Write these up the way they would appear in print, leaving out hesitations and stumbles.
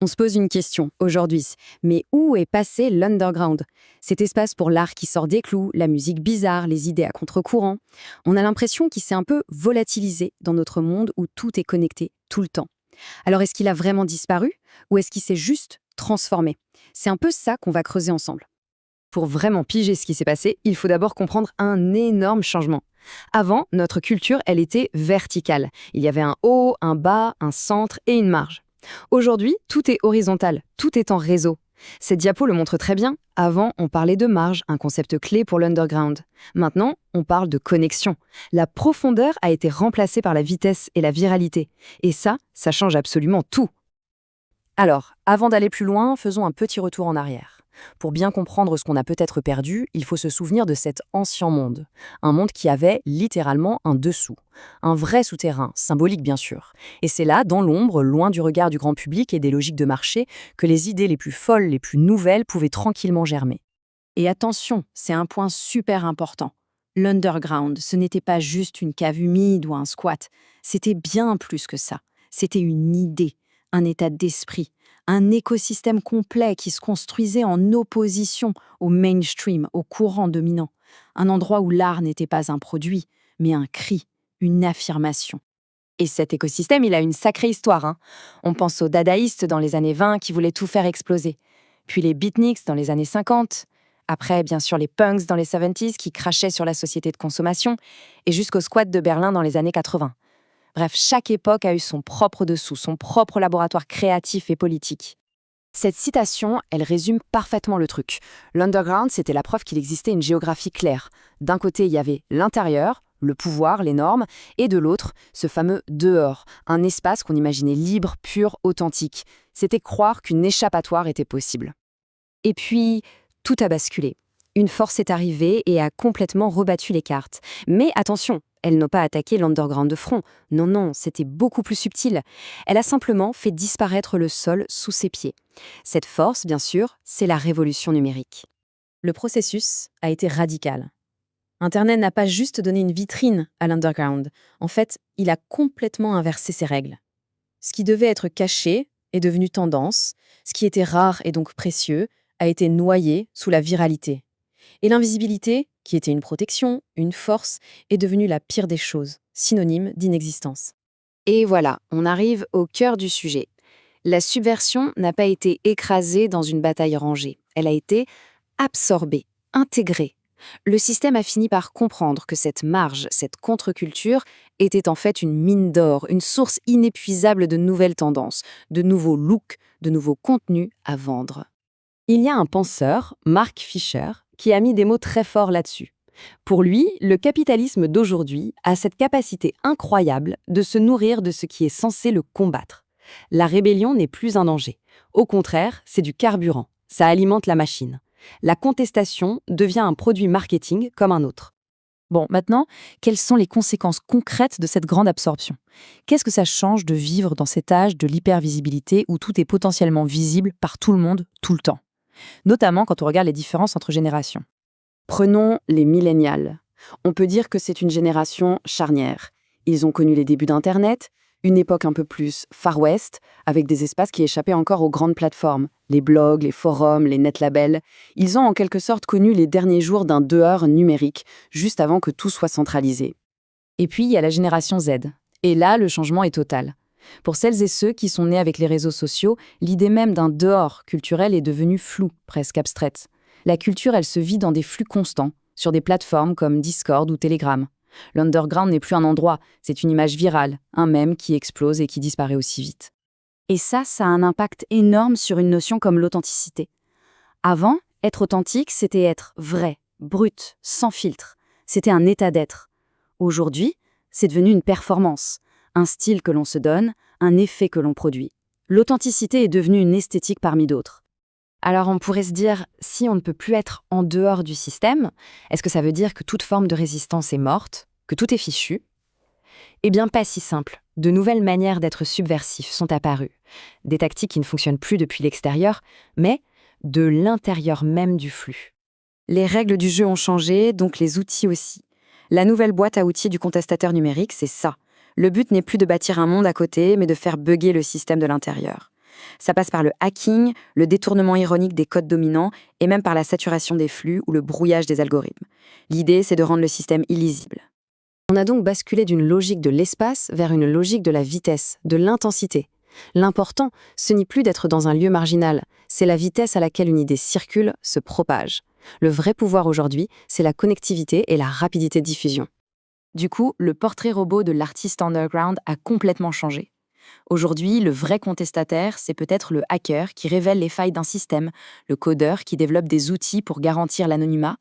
On se pose une question aujourd'hui, mais où est passé l'underground? Cet espace pour l'art qui sort des clous, la musique bizarre, les idées à contre-courant. On a l'impression qu'il s'est un peu volatilisé dans notre monde où tout est connecté tout le temps. Alors est-ce qu'il a vraiment disparu ou est-ce qu'il s'est juste transformé? C'est un peu ça qu'on va creuser ensemble. Pour vraiment piger ce qui s'est passé, il faut d'abord comprendre un énorme changement. Avant, notre culture, elle était verticale. Il y avait un haut, un bas, un centre et une marge. Aujourd'hui, tout est horizontal, tout est en réseau. Cette diapo le montre très bien. Avant, on parlait de marge, un concept clé pour l'underground. Maintenant, on parle de connexion. La profondeur a été remplacée par la vitesse et la viralité. Et ça change absolument tout. Alors, avant d'aller plus loin, faisons un petit retour en arrière. Pour bien comprendre ce qu'on a peut-être perdu, il faut se souvenir de cet ancien monde. Un monde qui avait littéralement un dessous. Un vrai souterrain, symbolique bien sûr. Et c'est là, dans l'ombre, loin du regard du grand public et des logiques de marché, que les idées les plus folles, les plus nouvelles pouvaient tranquillement germer. Et attention, c'est un point super important. L'underground, ce n'était pas juste une cave humide ou un squat. C'était bien plus que ça. C'était une idée, un état d'esprit, un écosystème complet qui se construisait en opposition au mainstream, au courant dominant. Un endroit où l'art n'était pas un produit, mais un cri, une affirmation. Et cet écosystème, il a une sacrée histoire, hein. On pense aux dadaïstes dans les années 20 qui voulaient tout faire exploser. Puis les beatniks dans les années 50. Après, bien sûr, les punks dans les 70s qui crachaient sur la société de consommation. Et jusqu'au squat de Berlin dans les années 80. Bref, chaque époque a eu son propre dessous, son propre laboratoire créatif et politique. Cette citation, elle résume parfaitement le truc. L'underground, c'était la preuve qu'il existait une géographie claire. D'un côté, il y avait l'intérieur, le pouvoir, les normes, et de l'autre, ce fameux dehors, un espace qu'on imaginait libre, pur, authentique. C'était croire qu'une échappatoire était possible. Et puis, tout a basculé. Une force est arrivée et a complètement rebattu les cartes. Mais attention, elle n'a pas attaqué l'underground de front. Non, non, c'était beaucoup plus subtil. Elle a simplement fait disparaître le sol sous ses pieds. Cette force, bien sûr, c'est la révolution numérique. Le processus a été radical. Internet n'a pas juste donné une vitrine à l'underground. En fait, il a complètement inversé ses règles. Ce qui devait être caché est devenu tendance. Ce qui était rare et donc précieux a été noyé sous la viralité. Et l'invisibilité, qui était une protection, une force, est devenue la pire des choses, synonyme d'inexistence. Et voilà, on arrive au cœur du sujet. La subversion n'a pas été écrasée dans une bataille rangée. Elle a été absorbée, intégrée. Le système a fini par comprendre que cette marge, cette contre-culture, était en fait une mine d'or, une source inépuisable de nouvelles tendances, de nouveaux looks, de nouveaux contenus à vendre. Il y a un penseur, Mark Fisher, qui a mis des mots très forts là-dessus. Pour lui, le capitalisme d'aujourd'hui a cette capacité incroyable de se nourrir de ce qui est censé le combattre. La rébellion n'est plus un danger. Au contraire, c'est du carburant. Ça alimente la machine. La contestation devient un produit marketing comme un autre. Bon, maintenant, quelles sont les conséquences concrètes de cette grande absorption? Qu'est-ce que ça change de vivre dans cet âge de l'hypervisibilité où tout est potentiellement visible par tout le monde, tout le temps? Notamment quand on regarde les différences entre générations. Prenons les millénials. On peut dire que c'est une génération charnière. Ils ont connu les débuts d'Internet, une époque un peu plus Far West, avec des espaces qui échappaient encore aux grandes plateformes, les blogs, les forums, les netlabels. Ils ont en quelque sorte connu les derniers jours d'un dehors numérique, juste avant que tout soit centralisé. Et puis, il y a la génération Z. Et là, le changement est total. Pour celles et ceux qui sont nés avec les réseaux sociaux, l'idée même d'un dehors culturel est devenue floue, presque abstraite. La culture, elle se vit dans des flux constants, sur des plateformes comme Discord ou Telegram. L'underground n'est plus un endroit, c'est une image virale, un mème qui explose et qui disparaît aussi vite. Et ça a un impact énorme sur une notion comme l'authenticité. Avant, être authentique, c'était être vrai, brut, sans filtre. C'était un état d'être. Aujourd'hui, c'est devenu une performance, un style que l'on se donne, un effet que l'on produit. L'authenticité est devenue une esthétique parmi d'autres. Alors on pourrait se dire, si on ne peut plus être en dehors du système, est-ce que ça veut dire que toute forme de résistance est morte, que tout est fichu? Eh bien pas si simple. De nouvelles manières d'être subversif sont apparues. Des tactiques qui ne fonctionnent plus depuis l'extérieur, mais de l'intérieur même du flux. Les règles du jeu ont changé, donc les outils aussi. La nouvelle boîte à outils du contestateur numérique, c'est ça. Le but n'est plus de bâtir un monde à côté, mais de faire bugger le système de l'intérieur. Ça passe par le hacking, le détournement ironique des codes dominants et même par la saturation des flux ou le brouillage des algorithmes. L'idée, c'est de rendre le système illisible. On a donc basculé d'une logique de l'espace vers une logique de la vitesse, de l'intensité. L'important, ce n'est plus d'être dans un lieu marginal, c'est la vitesse à laquelle une idée circule, se propage. Le vrai pouvoir aujourd'hui, c'est la connectivité et la rapidité de diffusion. Du coup, le portrait robot de l'artiste underground a complètement changé. Aujourd'hui, le vrai contestataire, c'est peut-être le hacker qui révèle les failles d'un système, le codeur qui développe des outils pour garantir l'anonymat,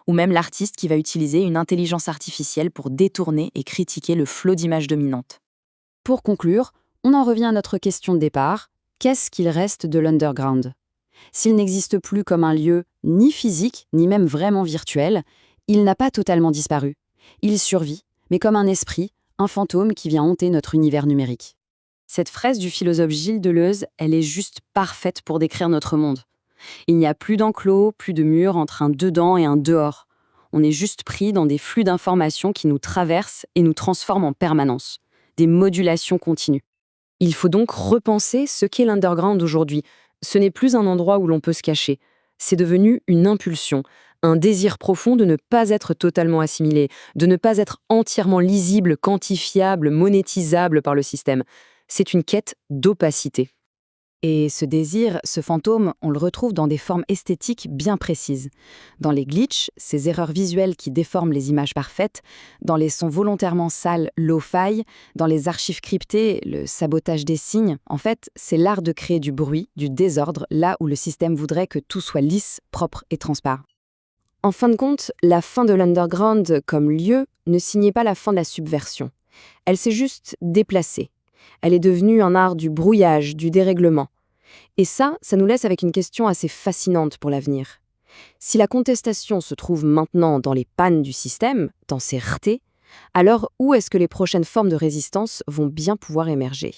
ou même l'artiste qui va utiliser une intelligence artificielle pour détourner et critiquer le flot d'images dominantes. Pour conclure, on en revient à notre question de départ. Qu'est-ce qu'il reste de l'underground? S'il n'existe plus comme un lieu ni physique, ni même vraiment virtuel, il n'a pas totalement disparu. Il survit, mais comme un esprit, un fantôme qui vient hanter notre univers numérique. Cette phrase du philosophe Gilles Deleuze, elle est juste parfaite pour décrire notre monde. Il n'y a plus d'enclos, plus de murs entre un dedans et un dehors. On est juste pris dans des flux d'informations qui nous traversent et nous transforment en permanence. Des modulations continues. Il faut donc repenser ce qu'est l'underground aujourd'hui. Ce n'est plus un endroit où l'on peut se cacher. C'est devenu une impulsion, un désir profond de ne pas être totalement assimilé, de ne pas être entièrement lisible, quantifiable, monétisable par le système. C'est une quête d'opacité. Et ce désir, ce fantôme, on le retrouve dans des formes esthétiques bien précises. Dans les glitches, ces erreurs visuelles qui déforment les images parfaites, dans les sons volontairement sales, lo-fi, dans les archives cryptées, le sabotage des signes, en fait, c'est l'art de créer du bruit, du désordre, là où le système voudrait que tout soit lisse, propre et transparent. En fin de compte, la fin de l'underground comme lieu ne signait pas la fin de la subversion. Elle s'est juste déplacée. Elle est devenue un art du brouillage, du dérèglement. Et ça nous laisse avec une question assez fascinante pour l'avenir. Si la contestation se trouve maintenant dans les pannes du système, dans ses ratés, alors où est-ce que les prochaines formes de résistance vont bien pouvoir émerger ?